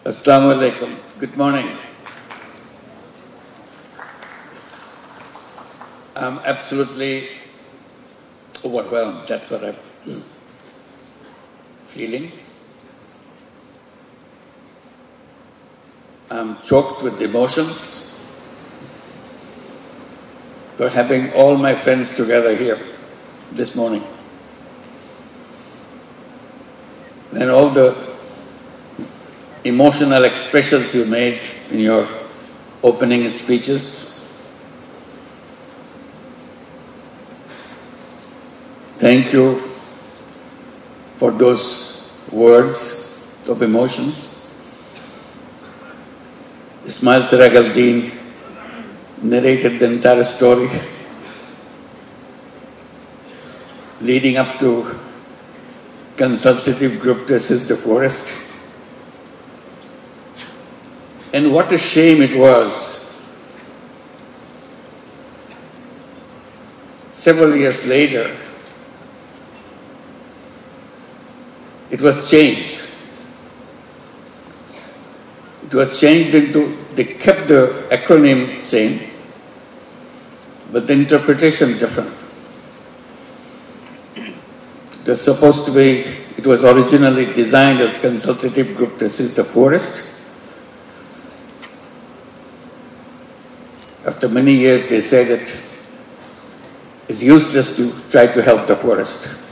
Assalamu alaikum. Good morning. I'm absolutely overwhelmed. That's what I'm feeling. I'm choked with emotions for having all my friends together here this morning. And all the emotional expressions you made in your opening speeches. Thank you for those words of emotions. Ismail Siraj al-Din narrated the entire story leading up to consultative group to assist the forest. And what a shame it was. Several years later, it was changed. It was changed into, they kept the acronym same, but the interpretation different. It was supposed to be, it was originally designed as consultative group to assist the forest. After many years, they said it is useless to try to help the poorest.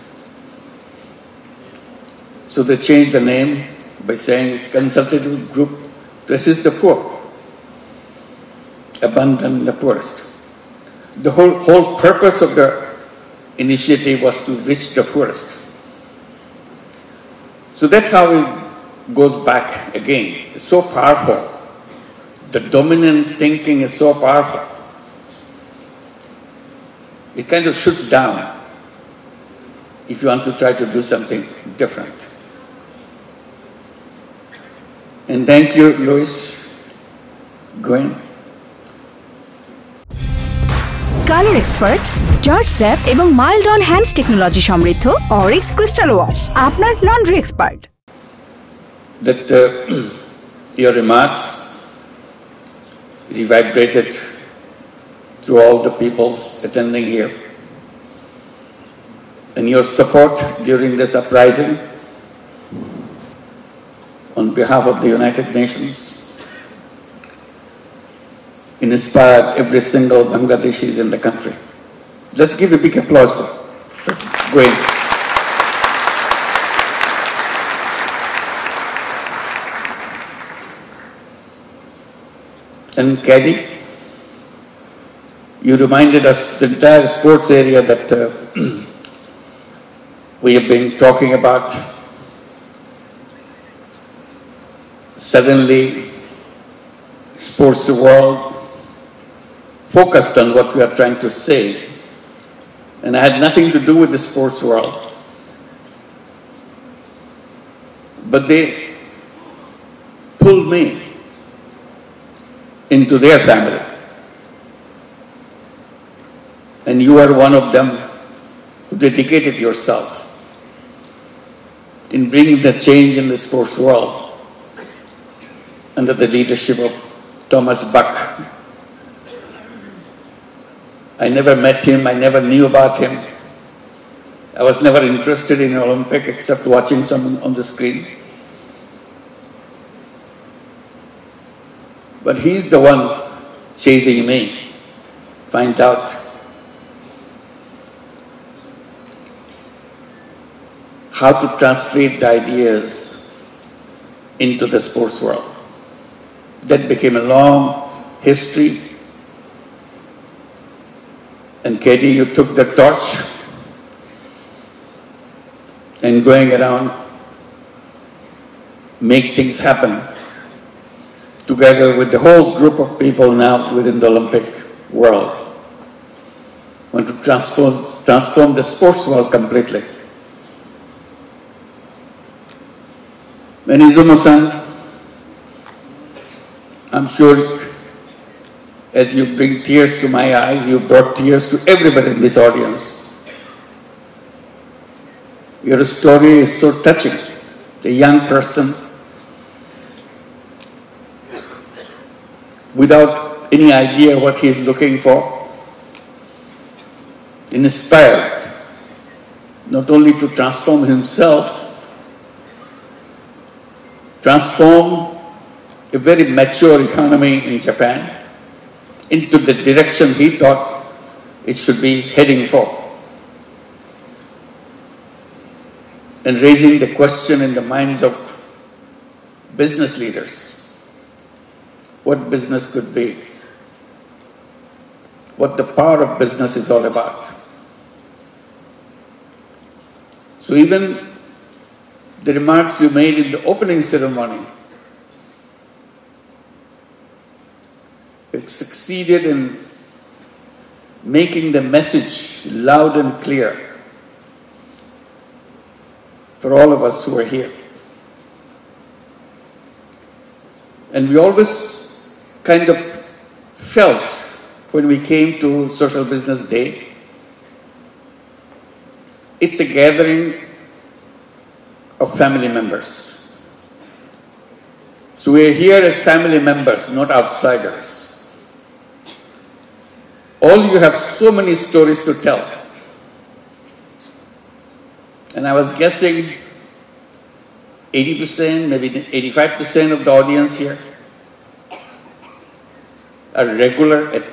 So they changed the name by saying it's consultative group to assist the poor, abandon the poorest. The whole purpose of the initiative was to reach the poorest. So that's how it goes back again. It's so powerful. The dominant thinking is so powerful. It kind of shuts down if you want to try to do something different. And thank you, Louis. Gwen. Color expert, George Sepp এবং mild on hands technology সমৃদ্ধ Oryx crystal wash, আপনার laundry expert. That your remarks reverberated to all the peoples attending here. And your support during this uprising on behalf of the United Nations inspired every single Bangladeshi in the country. Let's give a big applause for Gwen. And Caddy, you reminded us the entire sports area that we have been talking about. Suddenly, sports world focused on what we are trying to say, and I had nothing to do with the sports world. But they pulled me into their family. And you are one of them who dedicated yourself in bringing the change in the sports world under the leadership of Thomas Bach. I never met him, I never knew about him. I was never interested in Olympic except watching someone on the screen. But he's the one chasing me, find out how to translate the ideas into the sports world. That became a long history. And Katie, you took the torch and going around, make things happen together with the whole group of people now within the Olympic world. Want to transform the sports world completely. Izumo-san, I'm sure as you bring tears to my eyes, you brought tears to everybody in this audience. Your story is so touching. A young person without any idea what he is looking for, inspired not only to transform himself, transform a very mature economy in Japan into the direction he thought it should be heading for. And raising the question in the minds of business leaders, what business could be, what the power of business is all about. So even the remarks you made in the opening ceremony, it succeeded in making the message loud and clear for all of us who are here. And we always kind of felt when we came to Social Business Day, it's a gathering of family members. So we're here as family members, not outsiders. All you have so many stories to tell. And I was guessing 80%, maybe 85% of the audience here are regular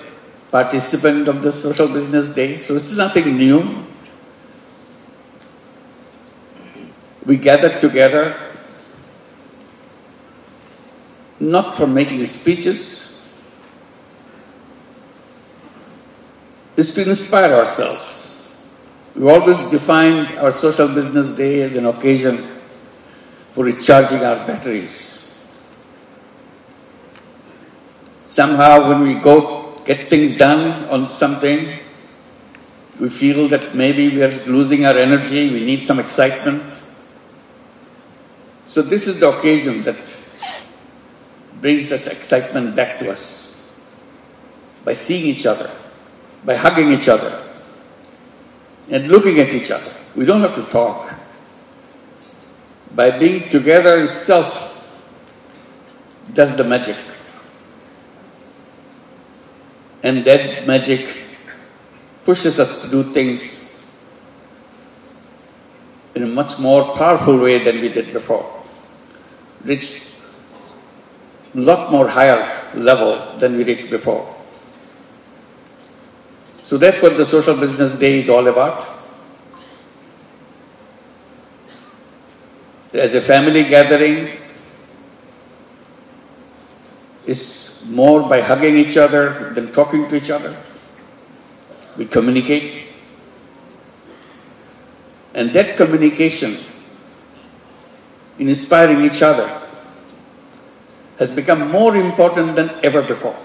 participant of the Social Business Day. So it's nothing new. We gathered together not for making speeches, it's to inspire ourselves. We always defined our Social Business Day as an occasion for recharging our batteries. Somehow when we go get things done on something, we feel that maybe we are losing our energy, we need some excitement. So this is the occasion that brings us excitement back to us. By seeing each other, by hugging each other, and looking at each other. We don't have to talk. By being together itself does the magic. And that magic pushes us to do things in a much more powerful way than we did before. Reach a lot more higher level than we reached before. So that's what the Social Business Day is all about. As a family gathering, it's more by hugging each other than talking to each other. We communicate. And that communication, in inspiring each other, has become more important than ever before.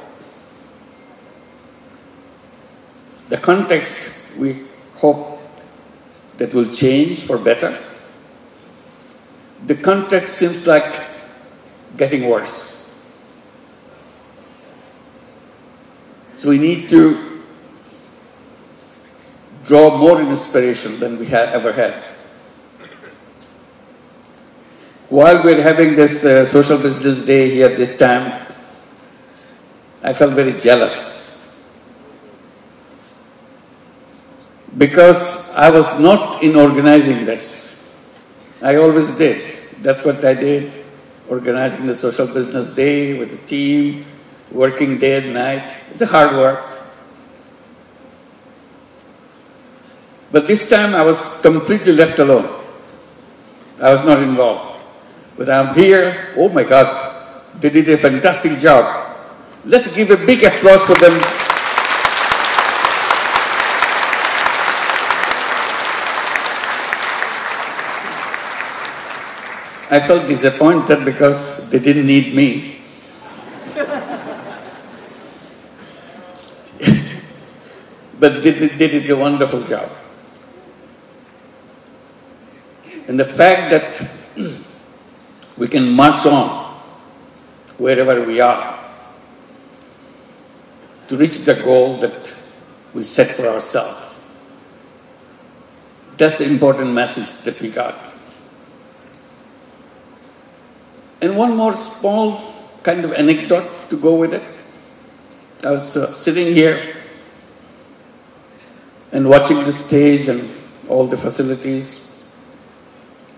The context, we hope that will change for better. The context seems like getting worse. So we need to draw more inspiration than we have ever had. While we're having this Social Business Day here this time, I felt very jealous. Because I was not in organizing this. I always did. That's what I did, organizing the Social Business Day with the team, working day and night. It's a hard work. But this time I was completely left alone. I was not involved. But I'm here, oh my God, they did a fantastic job. Let's give a big applause for them. I felt disappointed because they didn't need me. But they did a wonderful job. And the fact that we can march on wherever we are to reach the goal that we set for ourselves. That's the important message that we got. And one more small kind of anecdote to go with it. I was sitting here and watching the stage and all the facilities.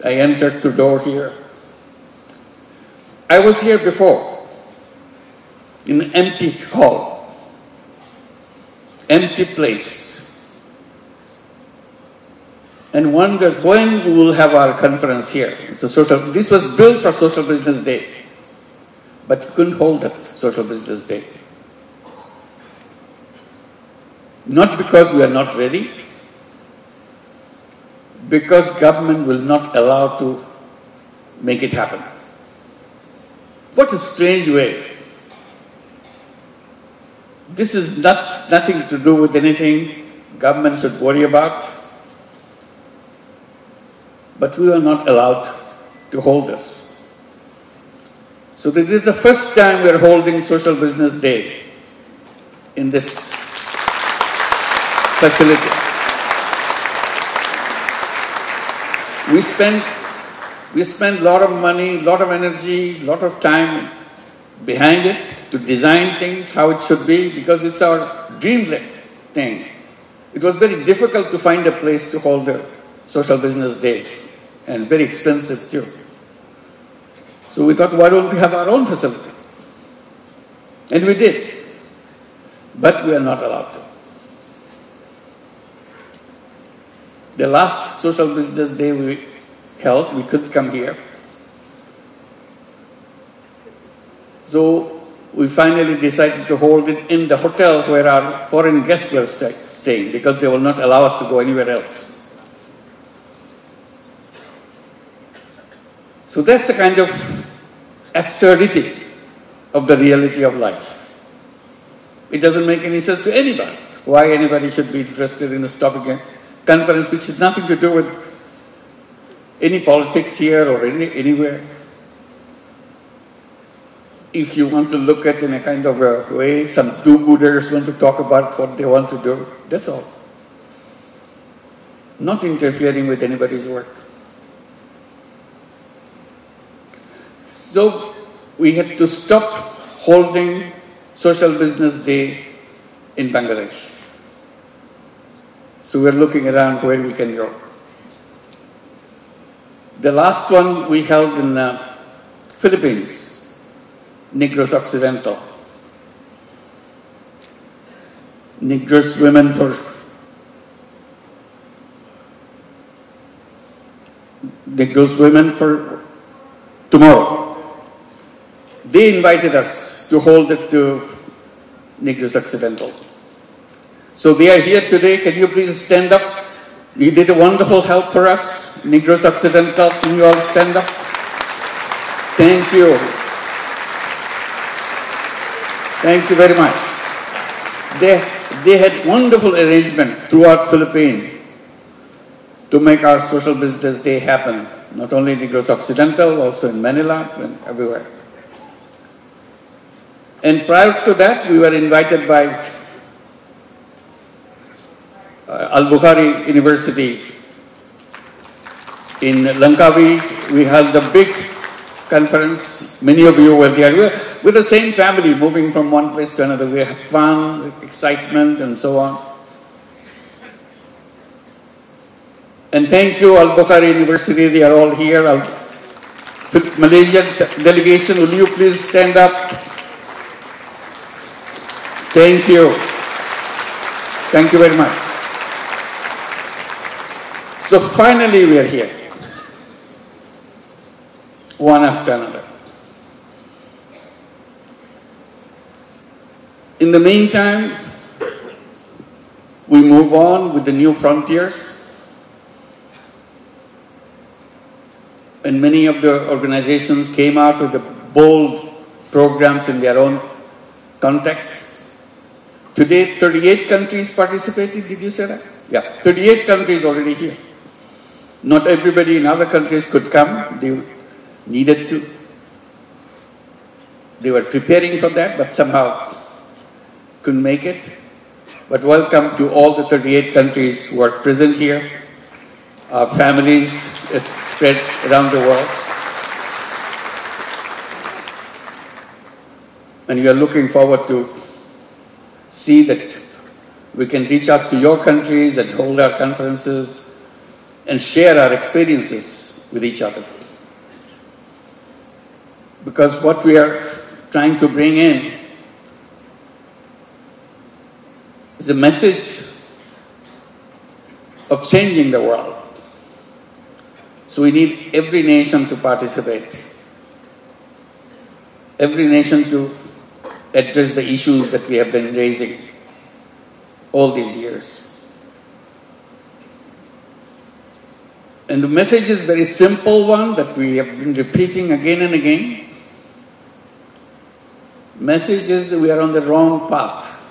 I entered the door here. I was here before, in an empty hall, empty place, and wondered when we will have our conference here. This was built for Social Business Day, but we couldn't hold that Social Business Day. Not because we are not ready, because government will not allow to make it happen. What a strange way. This is nothing to do with anything government should worry about, but we are not allowed to hold this. So this is the first time we are holding Social Business Day in this facility. We spend a lot of money, a lot of energy, a lot of time behind it to design things how it should be, because it's our dream thing. It was very difficult to find a place to hold the Social Business Day, and very expensive too. So we thought, why don't we have our own facility? And we did, but we are not allowed to. The last Social Business Day we held, we could come here. So we finally decided to hold it in the hotel where our foreign guests were staying, because they will not allow us to go anywhere else. So that's the kind of absurdity of the reality of life. It doesn't make any sense to anybody. Why anybody should be interested in a stock conference which has nothing to do with any politics here or anywhere. If you want to look at in a kind of a way, some do-gooders want to talk about what they want to do, that's all. Not interfering with anybody's work. So we had to stop holding Social Business Day in Bangladesh. So we're looking around where we can go. The last one we held in the Philippines, Negros Occidental. Negros Women for Tomorrow. They invited us to hold it to Negros Occidental. So they are here today. Can you please stand up? You did a wonderful help for us. Negros Occidental, can you all stand up? Thank you. Thank you very much. They had wonderful arrangement throughout Philippines to make our Social Business Day happen. Not only Negros Occidental, also in Manila and everywhere. And prior to that, we were invited by Al-Bukhari University in Langkawi. We held a big conference. Many of you were there. We're the same family, moving from one place to another. We have fun, excitement, and so on. And thank you, Al-Bukhari University. They are all here. Malaysian delegation, will you please stand up? Thank you. Thank you very much. So finally we are here, one after another. In the meantime, we move on with the new frontiers. And many of the organizations came out with the bold programs in their own context. Today, 38 countries participated, did you say that? Yeah, 38 countries already here. Not everybody in other countries could come. They needed to. They were preparing for that, but somehow couldn't make it. But welcome to all the 38 countries who are present here. Our families, it's spread around the world. And we are looking forward to see that we can reach out to your countries and hold our conferences and share our experiences with each other. Because what we are trying to bring in is a message of changing the world. So we need every nation to participate, every nation to address the issues that we have been raising all these years. And the message is a very simple one that we have been repeating again and again. Message is we are on the wrong path.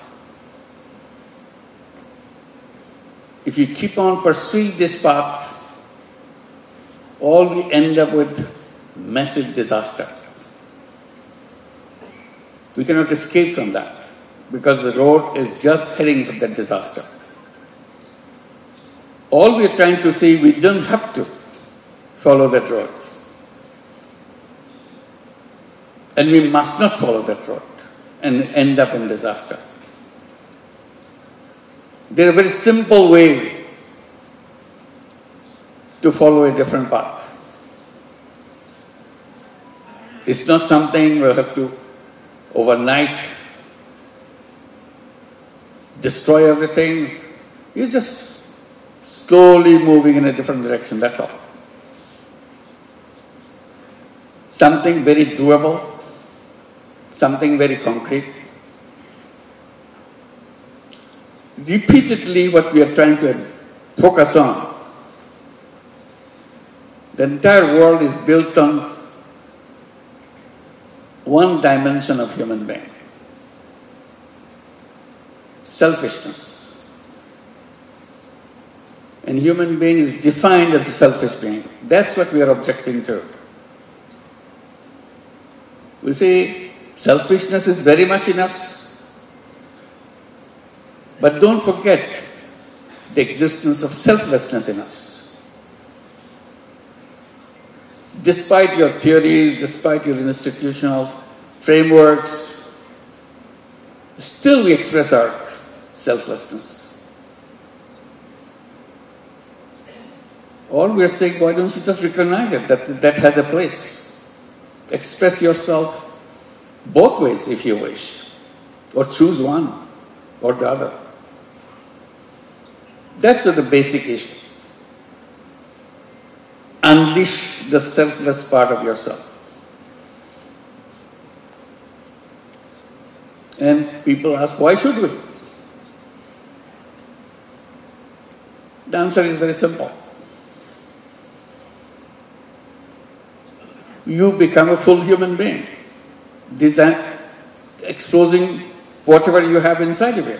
If you keep on pursuing this path, all we end up with massive disaster. We cannot escape from that because the road is just heading for that disaster. All we are trying to say, we don't have to follow that road. And we must not follow that road and end up in disaster. There is a very simple way to follow a different path. It's not something we'll have to overnight destroy everything. You're just slowly moving in a different direction, that's all. Something very doable, something very concrete. Repeatedly, what we are trying to focus on, the entire world is built on one dimension of human being: selfishness. And human being is defined as a selfish being. That's what we are objecting to. We say selfishness is very much in us. But don't forget the existence of selflessness in us. Despite your theories, despite your institutional frameworks, still we express our selflessness. All we are saying, why don't you just recognize it, that has a place. Express yourself both ways if you wish, or choose one or the other. That's the basic issue. Unleash the selfless part of yourself. And people ask, why should we? The answer is very simple. You become a full human being, exposing whatever you have inside of you.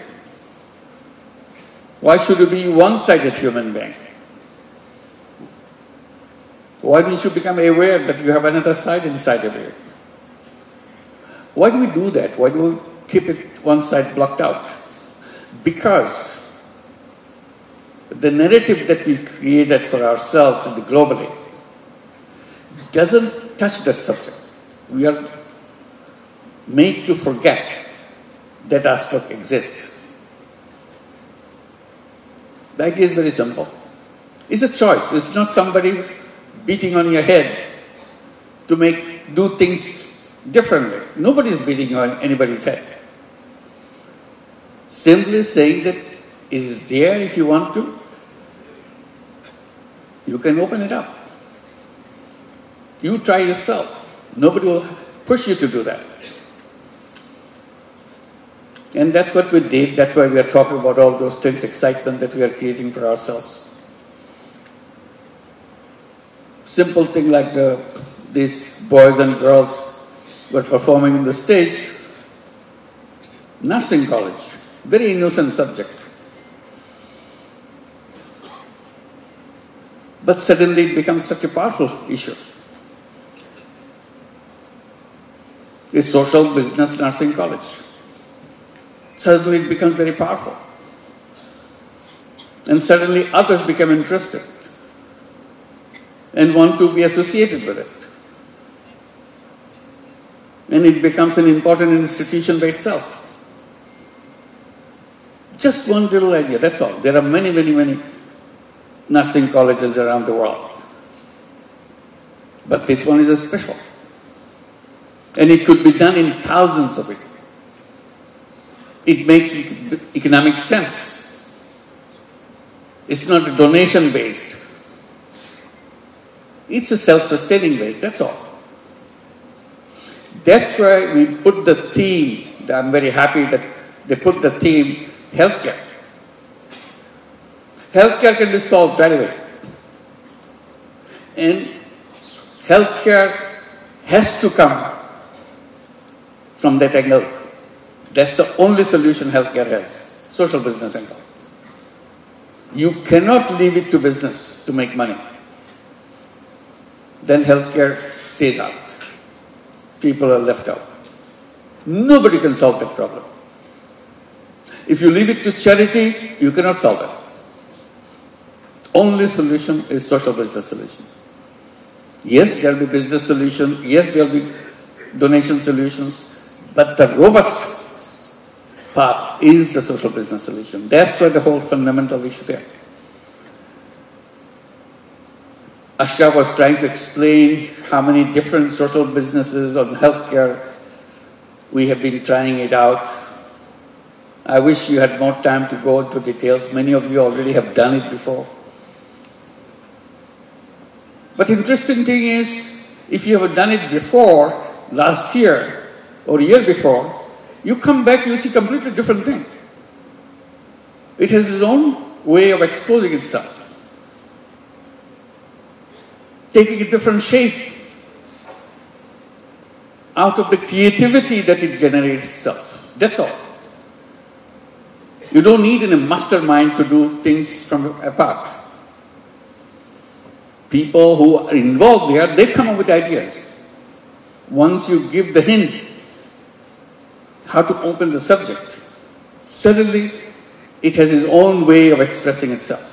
Why should you be a one-sided human being? Why don't you become aware that you have another side inside of you? Why do we do that? Why do we keep it one side blocked out? Because the narrative that we created for ourselves globally doesn't touch that subject. We are made to forget that aspect exists. The idea is very simple. It's a choice. It's not somebody beating on your head to do things differently. Nobody is beating on anybody's head. Simply saying that it is there if you want to. You can open it up. You try yourself. Nobody will push you to do that. And that's what we did. That's why we are talking about all those things, excitement that we are creating for ourselves. Simple thing like these boys and girls were performing on the stage. Nursing college, very innocent subject. But suddenly it becomes such a powerful issue. A social business nursing college. Suddenly it becomes very powerful. And suddenly others become interested and want to be associated with it. And it becomes an important institution by itself. Just one little idea, that's all. There are many, many, many nursing colleges around the world. But this one is a special. And it could be done in thousands of it. It makes economic sense. It's not donation-based. It's a self-sustaining base, that's all. That's why we put the theme, I'm very happy that they put the theme, healthcare. Healthcare can be solved right away. And healthcare has to come from that angle. That's the only solution healthcare has, social business angle. You cannot leave it to business to make money. Then healthcare stays out. People are left out. Nobody can solve that problem. If you leave it to charity, you cannot solve it. Only solution is social business solution. Yes, there will be business solution. Yes, there will be donation solutions. But the robust part is the social business solution. That's why the whole fundamental issue there. Ashraf was trying to explain how many different social businesses on healthcare we have been trying it out. I wish you had more time to go into details. Many of you already have done it before. But interesting thing is, if you have done it before, last year or year before, you come back, you see completely different thing. It has its own way of exposing itself, taking a different shape out of the creativity that it generates itself. That's all. You don't need a mastermind to do things from apart. People who are involved there, they come up with ideas. Once you give the hint how to open the subject, suddenly it has its own way of expressing itself.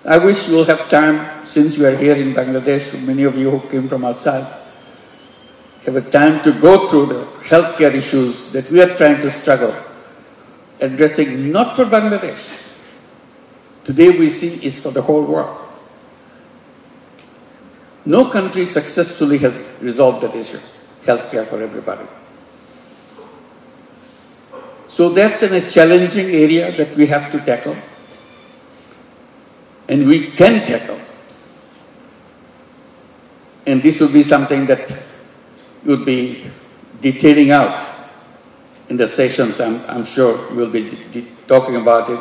I wish you will have time, since you are here in Bangladesh, many of you who came from outside, have a time to go through the healthcare issues that we are trying to struggle, addressing not for Bangladesh. Today we see is for the whole world. No country successfully has resolved that issue, healthcare for everybody. So that's a challenging area that we have to tackle. And we can tackle. And this will be something that we'll be detailing out in the sessions. I'm sure we'll be talking about it,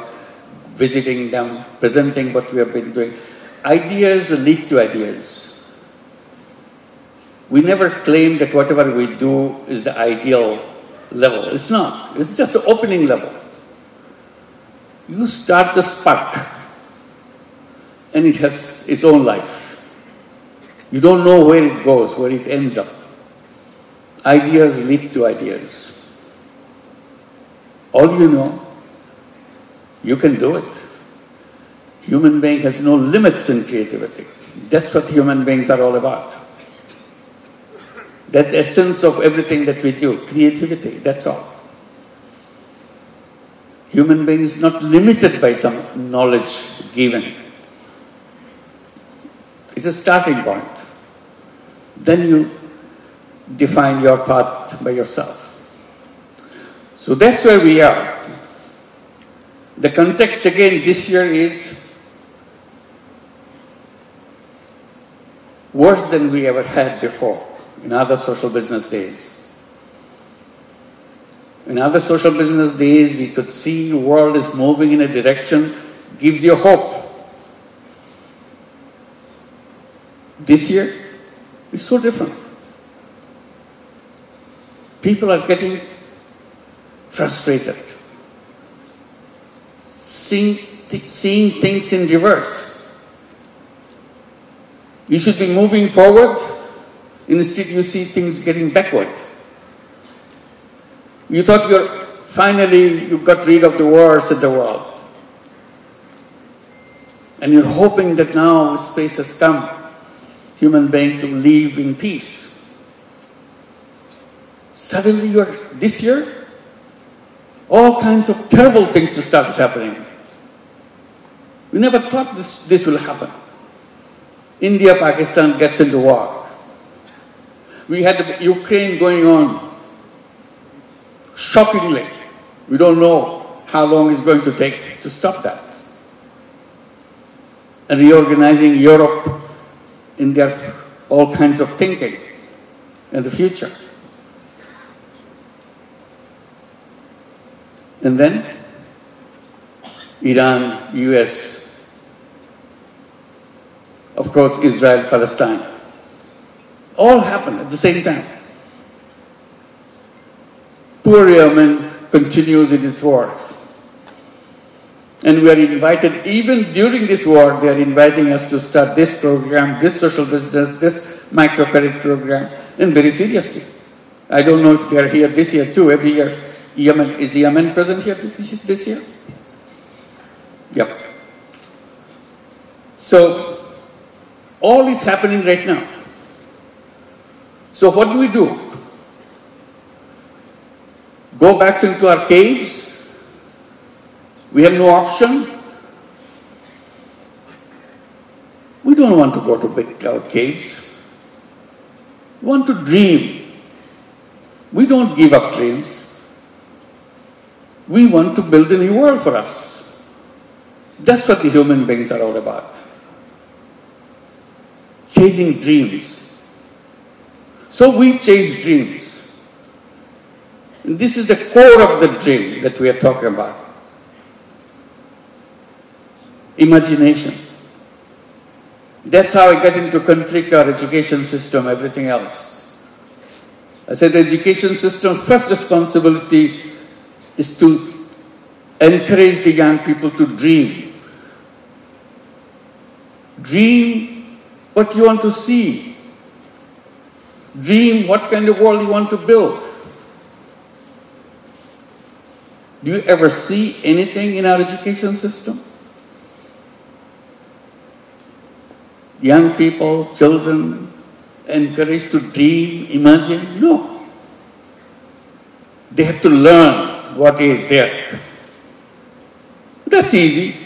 visiting them, presenting what we have been doing. Ideas lead to ideas. We never claim that whatever we do is the ideal level. It's not. It's just the opening level. You start the spark, and it has its own life. You don't know where it goes, where it ends up. Ideas lead to ideas. All you know, you can do it. Human being has no limits in creativity. That's what human beings are all about. That's the essence of everything that we do, creativity, that's all. Human being is not limited by some knowledge given. It's a starting point. Then you define your path by yourself. So that's where we are. The context again this year is worse than we ever had before in other social business days. In other social business days, we could see the world is moving in a direction, gives you hope. This year is so different. People are getting frustrated, seeing things in reverse. You should be moving forward, instead you see things getting backward. You thought you got rid of the wars in the world. And you're hoping that now space has come, human being to live in peace. Suddenly this year, all kinds of terrible things started happening. We never thought this will happen. India, Pakistan gets into war. We had Ukraine going on. Shockingly, we don't know how long it's going to take to stop that. And reorganizing Europe in their all kinds of thinking in the future. And then Iran, US, of course Israel, Palestine. All happened at the same time. Poor Yemen continues in its war. And we are invited, even during this war, they are inviting us to start this program, this social business, this microcredit program, and very seriously. I don't know if they are here this year too. Every year, is Yemen present here this year? Yep. So, all is happening right now. So what do we do? Go back into our caves? We have no option. We don't want to go to big cloud caves. We want to dream. We don't give up dreams. We want to build a new world for us. That's what the human beings are all about. Chasing dreams. So we chase dreams. And this is the core of the dream that we are talking about. Imagination. That's how I get into conflict, our education system, everything else. I said the education system's first responsibility is to encourage the young people to dream. Dream what you want to see. Dream what kind of world you want to build. Do you ever see anything in our education system? Young people, children, encouraged to dream, imagine? No. They have to learn what is there. That's easy.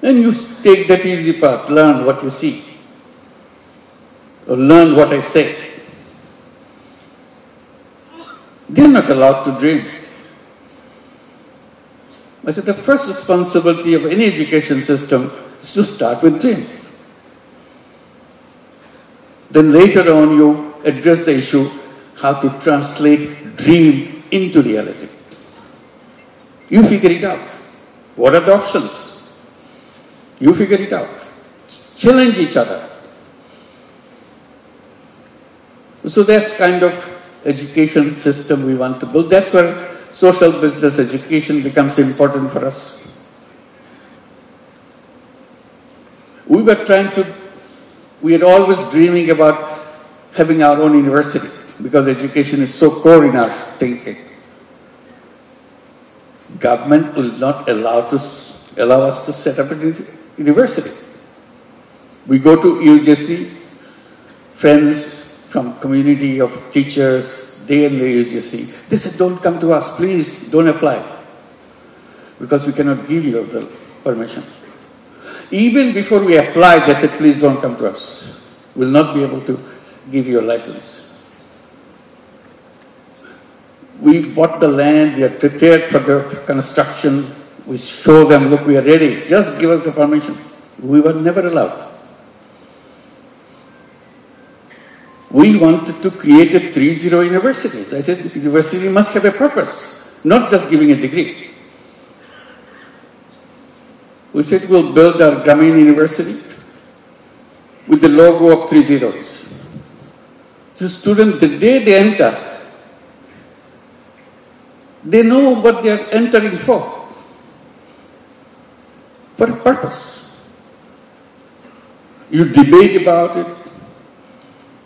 And you take that easy part, learn what you see. Or learn what I say. They're not allowed to dream. I said the first responsibility of any education system is to start with dream. Then later on you address the issue how to translate dream into reality. You figure it out. What are the options? You figure it out. Challenge each other. So that's kind of education system we want to build. That's where social business education becomes important for us. We are always dreaming about having our own university because education is so core in our thinking. Government will not allow us to set up a university. We go to UGC, friends from community of teachers, they in the UGC. They said, don't come to us, please, don't apply. Because we cannot give you the permission. Even before we applied, they said, please don't come to us. We'll not be able to give you a license. We bought the land, we are prepared for the construction. We show them, look, we are ready. Just give us the permission. We were never allowed. We wanted to create a 3-0 university. I said, the university must have a purpose, not just giving a degree. We said we'll build our Grameen University with the logo of 3 zeros. The student, the day they enter, they know what they are entering for a purpose. You debate about it,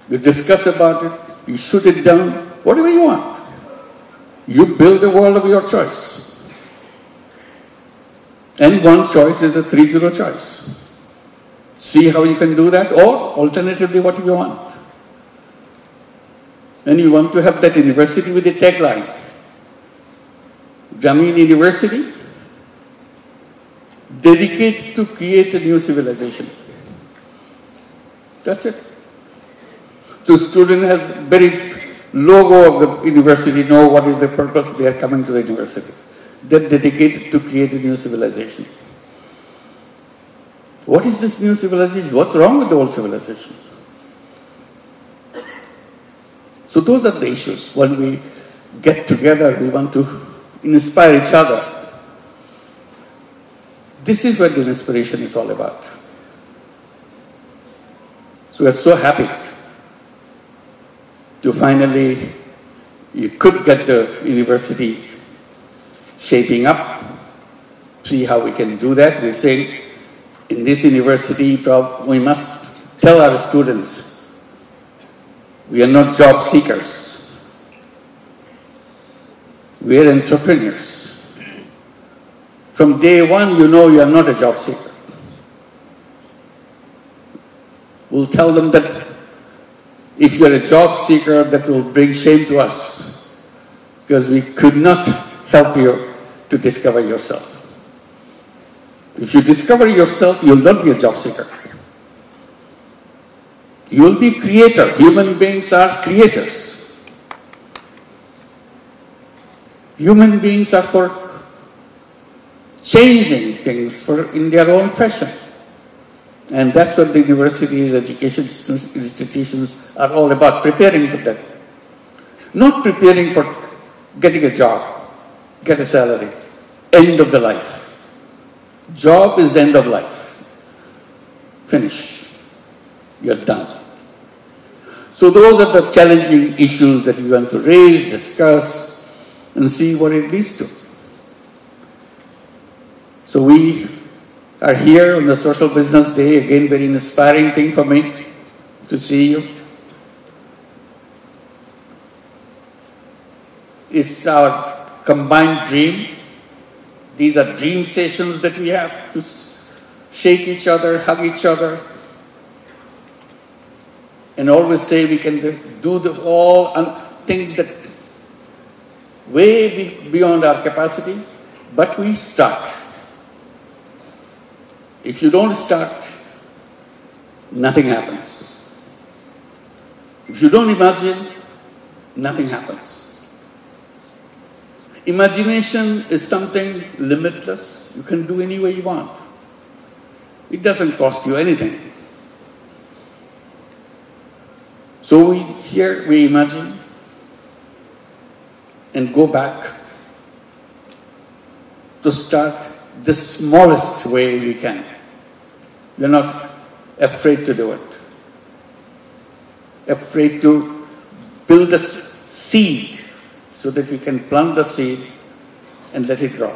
you discuss about it, you shoot it down, whatever you want. You build a world of your choice. And one choice is a 3-0 choice. See how you can do that, or alternatively, what you want. And you want to have that university with a tagline, Grameen University, dedicated to create a new civilization. That's it. The student has very logo of the university, know what is the purpose they are coming to the university. They're dedicated to create a new civilization. What is this new civilization? What's wrong with the old civilization? So those are the issues. When we get together, we want to inspire each other. This is what the inspiration is all about. So we're so happy to finally, you could get the university shaping up, see how we can do that. We're saying in this university, we must tell our students, we are not job seekers. We are entrepreneurs. From day one, you know you are not a job seeker. We'll tell them that if you are a job seeker, that will bring shame to us because we could not help you to discover yourself. If you discover yourself, you will not be a job seeker. You will be creator. Human beings are creators. Human beings are for changing things in their own fashion. And that's what the universities, education institutions are all about, preparing for that. Not preparing for getting a job, get a salary, end of the life. Job is the end of life. Finish. You're done. So those are the challenging issues that we want to raise, discuss, and see what it leads to. So we are here on the Social Business Day, again very inspiring thing for me to see you. It's our combined dream. These are dream sessions that we have to shake each other, hug each other, and always say we can do all things that way beyond our capacity, but we start. If you don't start, nothing happens. If you don't imagine, nothing happens. Imagination is something limitless. You can do any way you want. It doesn't cost you anything. So we imagine and go back to start the smallest way we can. We're not afraid to do it. Afraid to build a seed so that we can plant the seed and let it grow.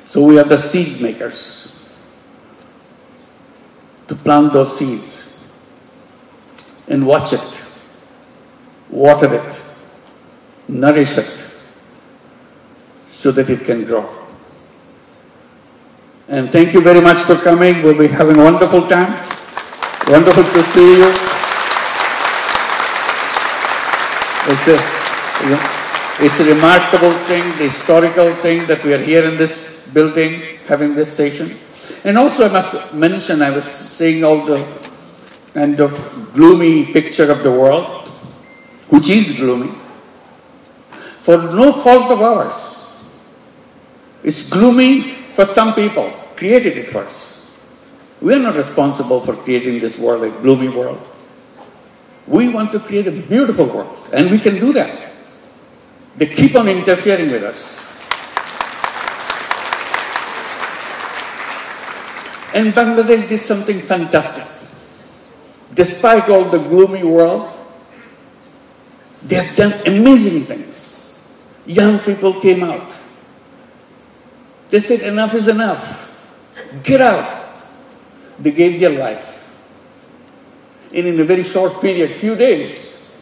So we are the seed makers to plant those seeds and watch it, water it, nourish it, so that it can grow. And thank you very much for coming. We'll be having a wonderful time. Wonderful to see you. It's a remarkable thing, the historical thing that we are here in this building having this session. And also I must mention, I was seeing all the kind of gloomy picture of the world, which is gloomy, for no fault of ours. It's gloomy for some people, created it first. We are not responsible for creating this world, a gloomy world. We want to create a beautiful world, and we can do that. They keep on interfering with us. And Bangladesh did something fantastic. Despite all the gloomy world, they have done amazing things. Young people came out. They said, enough is enough. Get out. They gave their life. And in a very short period, few days,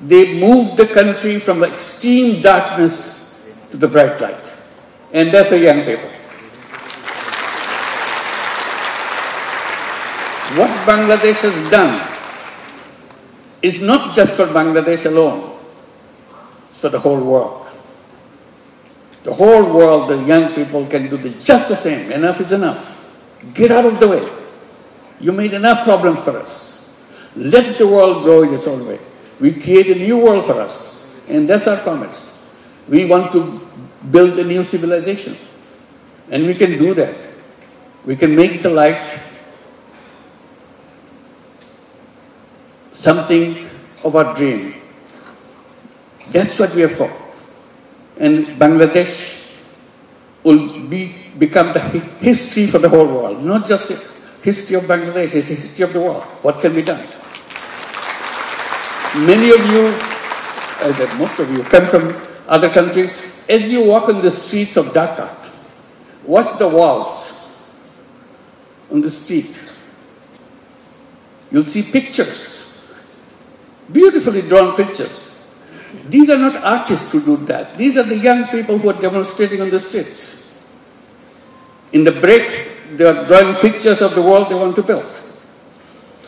they moved the country from extreme darkness to the bright light. And that's the young people. What Bangladesh has done is not just for Bangladesh alone, it's for the whole world. The whole world, the young people can do this just the same. Enough is enough. Get out of the way. You made enough problems for us. Let the world grow in its own way. We create a new world for us, and that's our promise. We want to build a new civilization, and we can do that. We can make the life something of our dream. That's what we are for. And Bangladesh will become the history for the whole world, not just a history of Bangladesh, it's a history of the world. What can be done? Many of you, most of you, come from other countries. As you walk on the streets of Dhaka, watch the walls on the street. You'll see pictures, beautifully drawn pictures. These are not artists who do that. These are the young people who are demonstrating on the streets. In the break, they are drawing pictures of the world they want to build.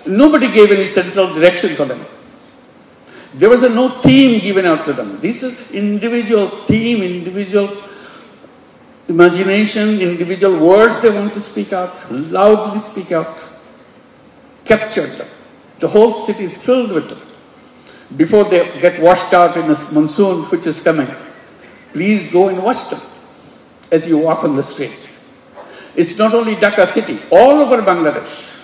Nobody gave any central direction for them. There was no theme given out to them. This is individual theme, individual imagination, individual words they want to speak out, loudly speak out, captured them. The whole city is filled with them. Before they get washed out in this monsoon which is coming, please go and watch them as you walk on the street. It's not only Dhaka city, all over Bangladesh.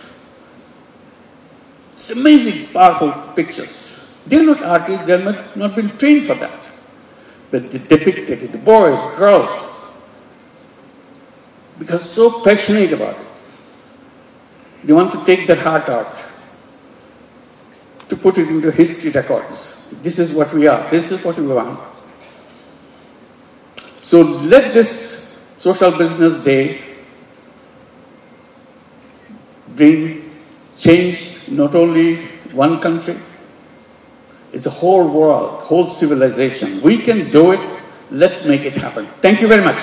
It's amazing, powerful pictures. They're not artists, they're not been trained for that. But they depicted it, the boys, girls, because so passionate about it. They want to take their heart out, to put it into history records. This is what we are, this is what we want. So let this Social Business Day bring change, not only one country, it's a whole world, whole civilization. We can do it. Let's make it happen. Thank you very much.